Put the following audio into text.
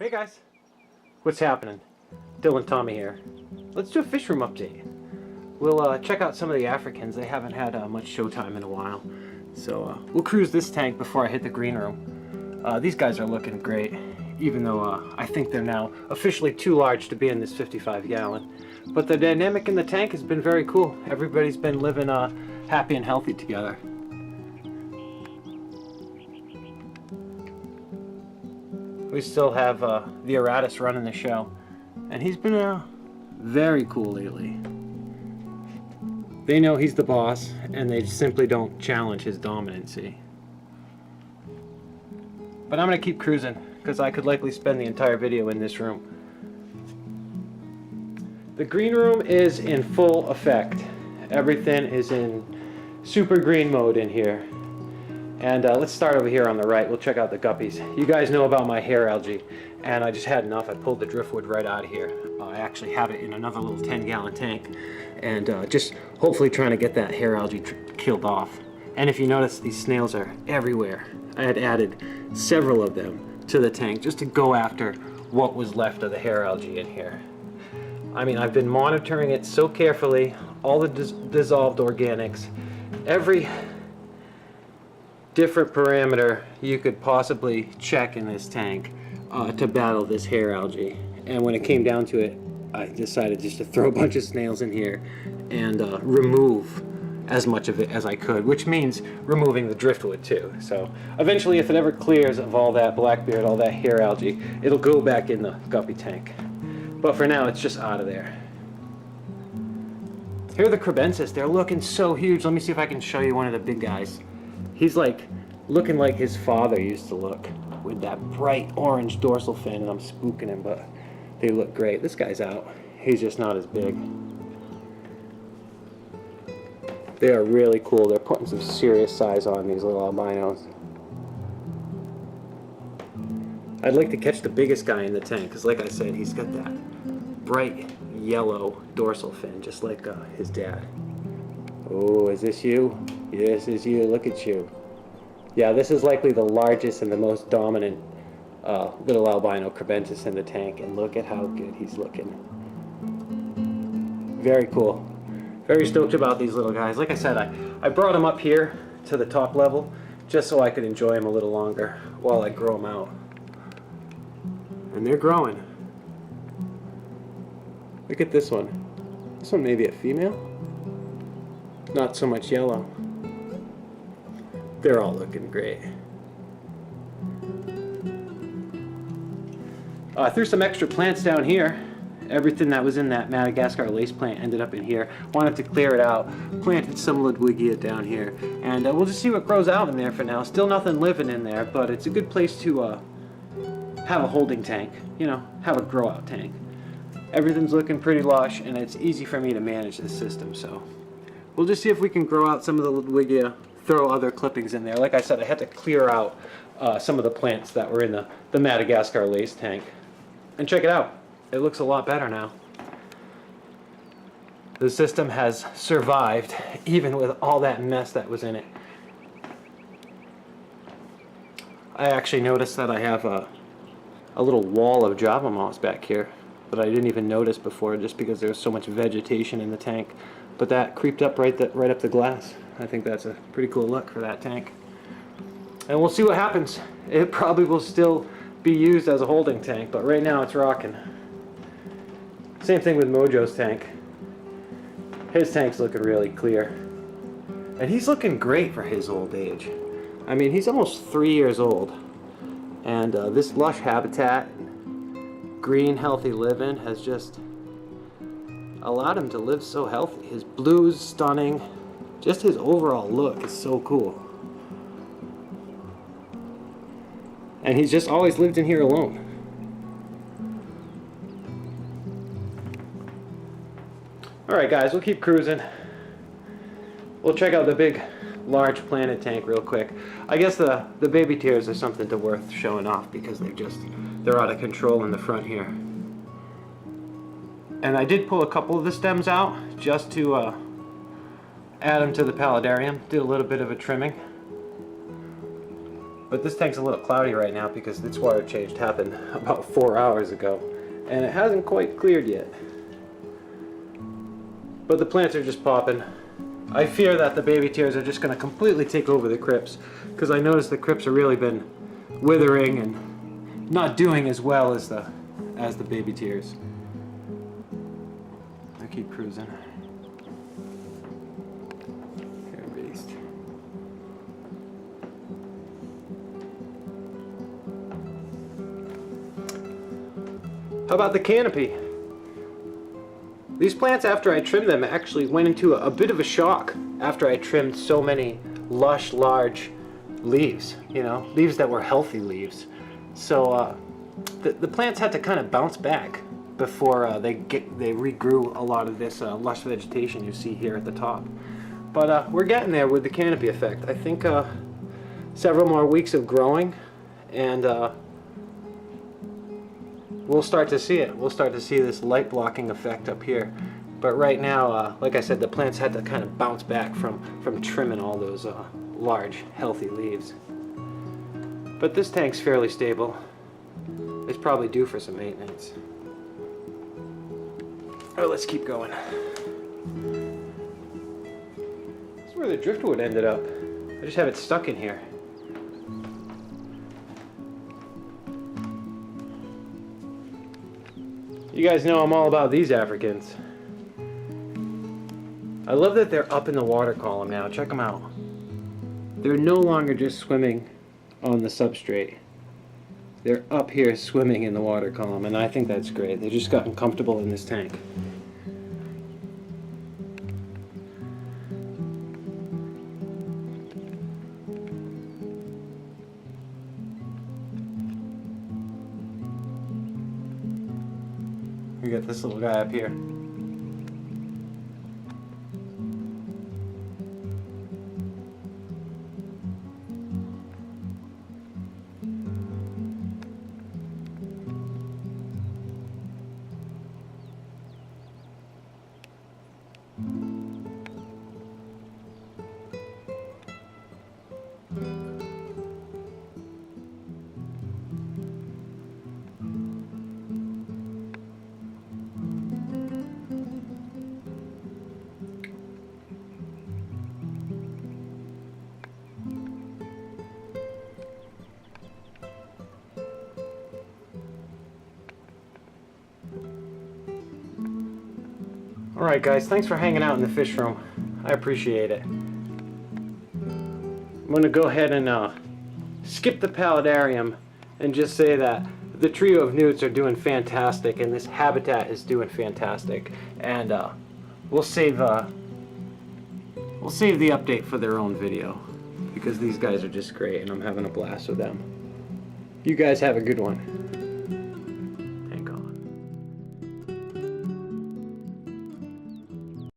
Hey guys, what's happening? Dylan Tommy here. Let's do a fish room update. We'll check out some of the Africans. They haven't had much showtime in a while. So we'll cruise this tank before I hit the green room. These guys are looking great, even though I think they're now officially too large to be in this 55 gallon. But the dynamic in the tank has been very cool. Everybody's been living happy and healthy together. We still have the Eratus running the show, and he's been very cool lately. They know he's the boss, and they simply don't challenge his dominancy. But I'm going to keep cruising, because I could likely spend the entire video in this room. The green room is in full effect. Everything is in super green mode in here. And let's start over here on the right. We'll check out the guppies. You guys know about my hair algae, and I just had enough. I pulled the driftwood right out of here. I actually have it in another little 10-gallon tank, and just hopefully trying to get that hair algae killed off. And if you notice, these snails are everywhere. I had added several of them to the tank just to go after what was left of the hair algae in here. I mean, I've been monitoring it so carefully, all the dissolved organics, every different parameter you could possibly check in this tank to battle this hair algae. And when it came down to it, I decided just to throw a bunch of snails in here and remove as much of it as I could, which means removing the driftwood too. So eventually, if it ever clears of all that blackbeard, all that hair algae, it'll go back in the guppy tank. But for now, it's just out of there. Here are the crebensis. They're looking so huge. Let me see if I can show you one of the big guys. He's like looking like his father used to look, with that bright orange dorsal fin, and I'm spooking him, but they look great. This guy's out. He's just not as big. They are really cool. They're putting some serious size on these little albinos. I'd like to catch the biggest guy in the tank, because like I said, he's got that bright yellow dorsal fin, just like his dad. Oh, is this you? Yes, it's you. Look at you. Yeah, this is likely the largest and the most dominant little albino crebensis in the tank, and look at how good he's looking. Very cool. Very stoked about these little guys. Like I said, I brought them up here to the top level just so I could enjoy them a little longer while I grow them out. And they're growing. Look at this one. This one may be a female. Not so much yellow. They're all looking great. I threw some extra plants down here. Everything that was in that Madagascar lace plant ended up in here. Wanted to clear it out. Planted some Ludwigia down here. And we'll just see what grows out in there for now. Still nothing living in there, but it's a good place to have a holding tank. You know, have a grow out tank. Everything's looking pretty lush, and it's easy for me to manage this system, so we'll just see if we can grow out some of the Ludwigia, throw other clippings in there. Like I said, I had to clear out some of the plants that were in the Madagascar lace tank. And check it out. It looks a lot better now. The system has survived, even with all that mess that was in it. I actually noticed that I have a little wall of Java moss back here that I didn't even notice before, just because there was so much vegetation in the tank. But that creeped up right up the glass. I think that's a pretty cool look for that tank. And we'll see what happens. It probably will still be used as a holding tank, but right now it's rocking. Same thing with Mojo's tank. His tank's looking really clear. And he's looking great for his old age. I mean, he's almost 3 years old. And this lush habitat, green, healthy living has just allowed him to live so healthy. His blue's stunning. Just his overall look is so cool. And he's just always lived in here alone. Alright guys, we'll keep cruising. We'll check out the big, large planted tank real quick. I guess the baby tears are something worth showing off, because they're out of control in the front here. And I did pull a couple of the stems out just to add them to the paludarium. Did a little bit of a trimming. But this tank's a little cloudy right now because this water change happened about 4 hours ago, and it hasn't quite cleared yet. But the plants are just popping. I fear that the baby tears are just going to completely take over the crypts, because I noticed the crypts have really been withering and not doing as well as the baby tears. I keep cruising. Here, beast. How about the canopy? These plants, after I trimmed them, actually went into a bit of a shock after I trimmed so many lush, large leaves, you know, leaves that were healthy leaves. So the plants had to kind of bounce back before they regrew a lot of this lush vegetation you see here at the top. But we're getting there with the canopy effect. I think several more weeks of growing, and we'll start to see it. We'll start to see this light blocking effect up here. But right now, like I said, the plants had to kind of bounce back from trimming all those large, healthy leaves. But this tank's fairly stable. It's probably due for some maintenance. Oh, let's keep going. This is where the driftwood ended up. I just have it stuck in here. You guys know I'm all about these Africans. I love that they're up in the water column now. Check them out. They're no longer just swimming on the substrate. They're up here swimming in the water column, and I think that's great. They've just gotten comfortable in this tank. We got this little guy up here. Alright guys, thanks for hanging out in the fish room. I appreciate it. I'm going to go ahead and skip the paludarium and just say that the trio of newts are doing fantastic, and this habitat is doing fantastic. And we'll save the update for their own video, because these guys are just great and I'm having a blast with them. You guys have a good one.